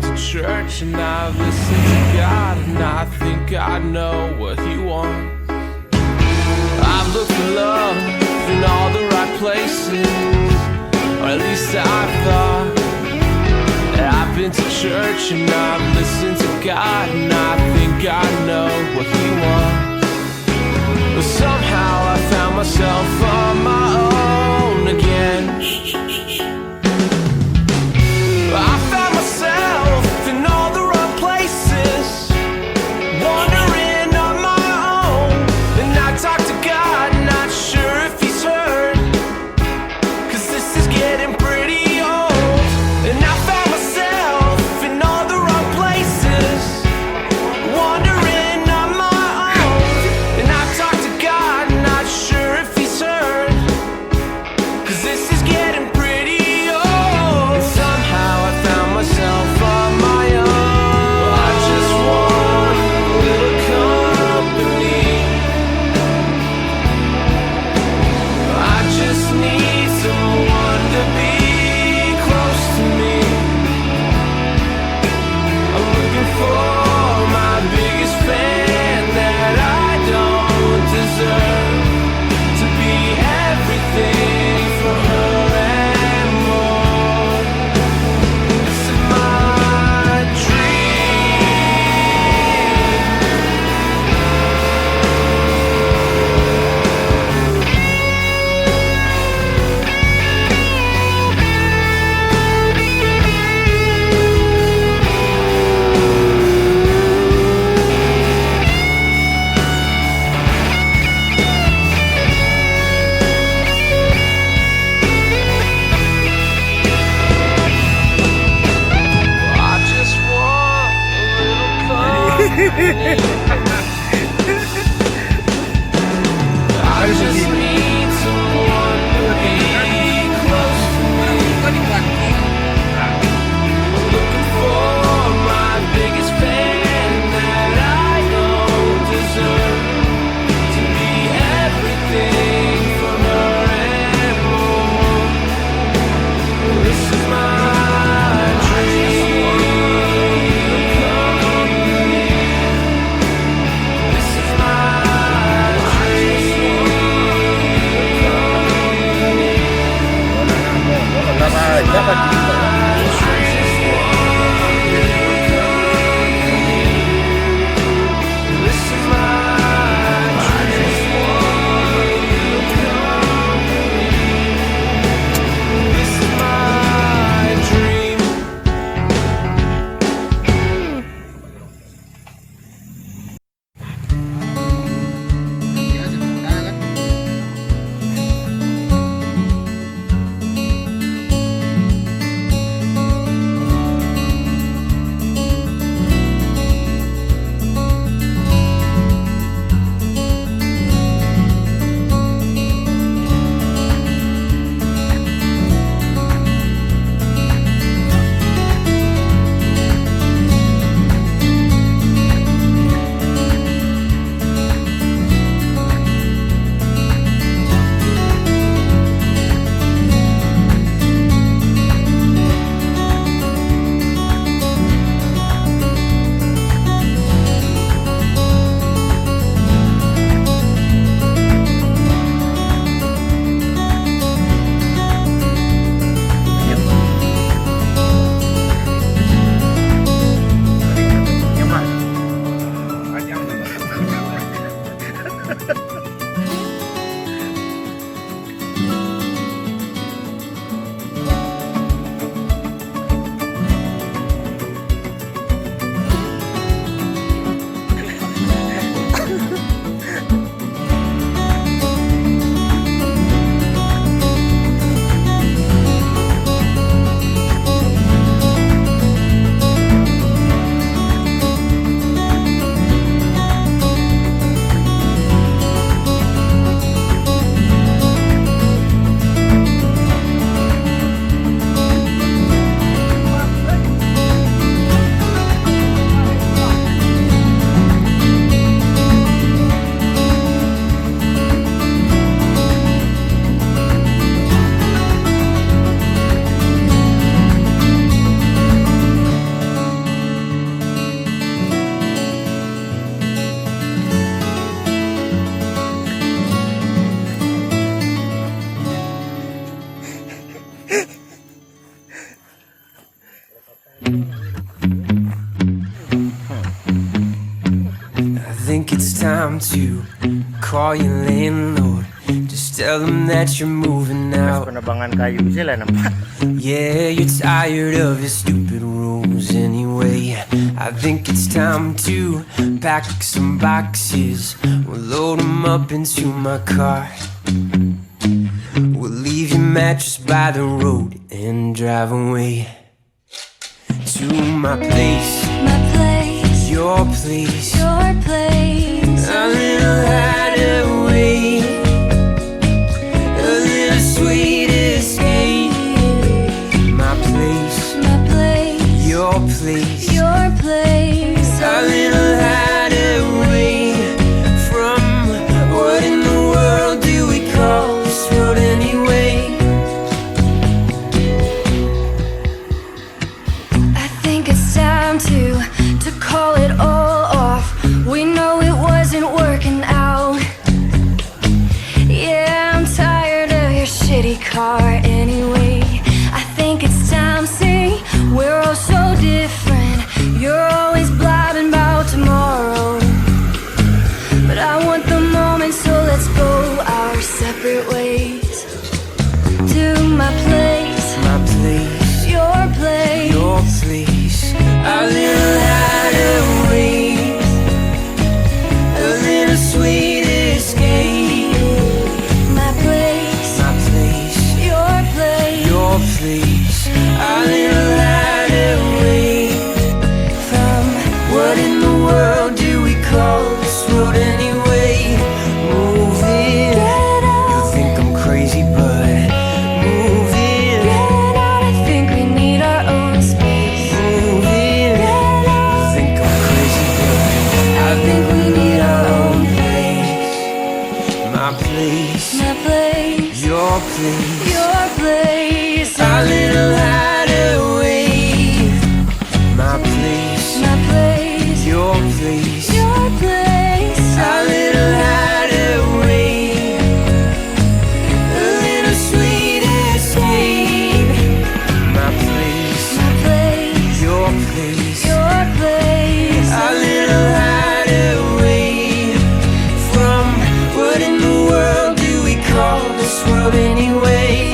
to church and I've listened to God, and I think I know what He wants. I've looked for love in all the right places, or at least I thought. I've been to church and I've listened to God, and I think I know what He wants. But somehow I found myself on my own again. I found myself in all the wrong places, wandering on my own. And I talk to God, not sure if He's heard, 'cause this is getting pretty old. And I found myself in all the wrong places, wandering on my own. And I talk to God, not sure if He's heard, 'cause this is getting pretty old. And somehow I found myself on my own. I just want a little company. I just need someone to be close to me. I'm looking for my biggest fan that I don't deserve, to be everything for her and more. This is my dream. I just want a little company. I just need someone to be close to me. I'm looking for my biggest fan that I don't deserve, to be everything for her and more. This is my dream. I time to call your landlord. Just tell them that you're moving out. Penebangan kayu sila nampak. Yeah, you're tired of your stupid rules anyway. I think it's time to pack some boxes. We'll load them up into my car. We'll leave your mattress by the road and drive away to my place, your place, a little hideaway, a little sweet escape. My place, your place, a little hideaway from what in the world do we call this road anyway? I think it's time to call it all off. We know it wasn't working out. Yeah, I'm tired of your shitty car anyway. I think it's time, see, we're all so different. You're always blabbing about tomorrow, but I want the moment, so let's go our separate ways. To my place, your place, a little hideaway, a little sweet escape. my place, your place, a little hideaway from what in the world do we call this road anyway? Moving, you think I'm crazy, but moving, get out. I think we need our own space. moving. You think I'm crazy, but I think we need our own place. My place, your place, a little hideaway. My place, your place, a little hideaway, a little sweet escape. My place, your place, a little hideaway from what in the world do we call this world anyway?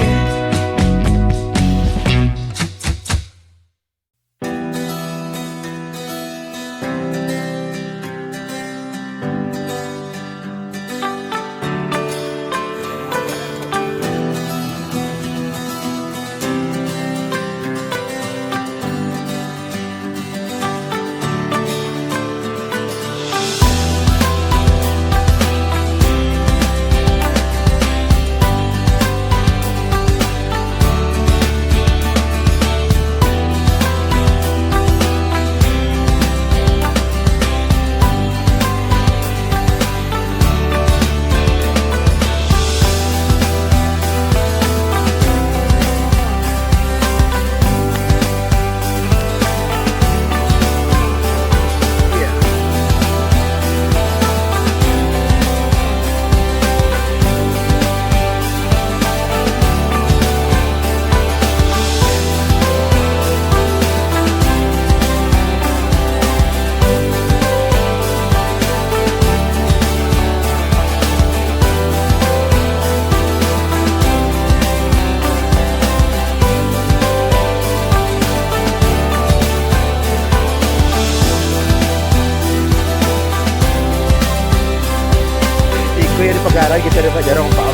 Kuya di pag-aral kita rin pa jarong pa.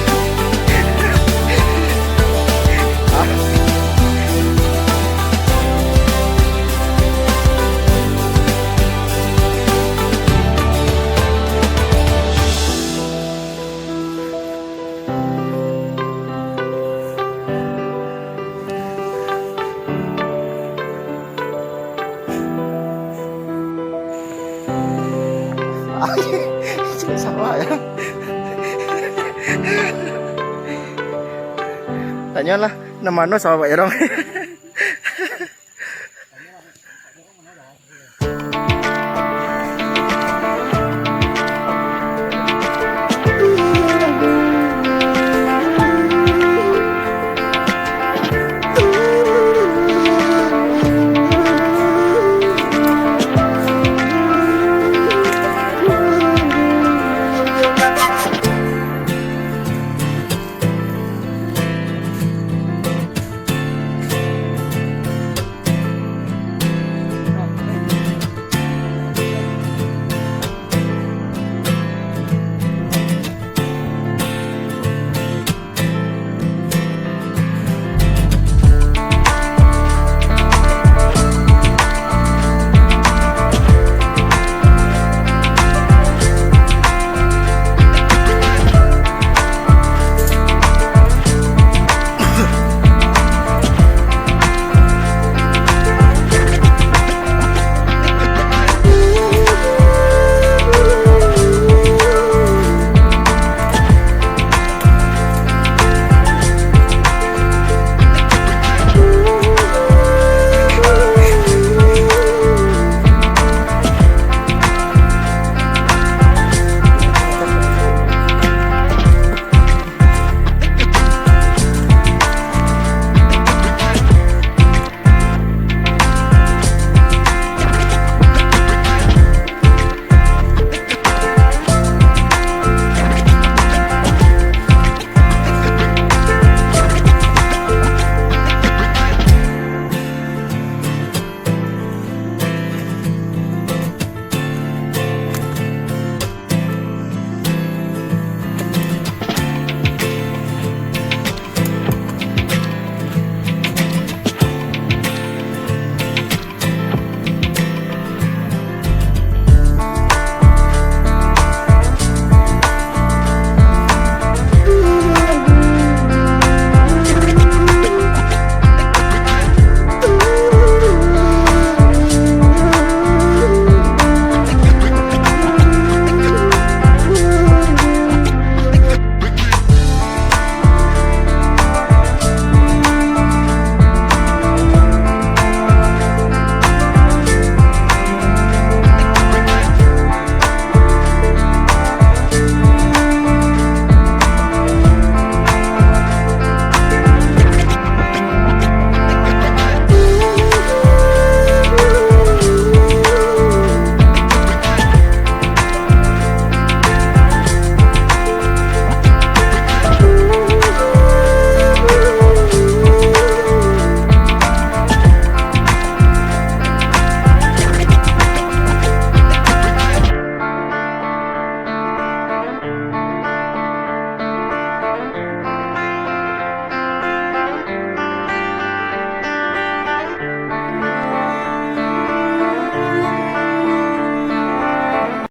Sama ya. Tanya lah, namanya sama Pak Erong.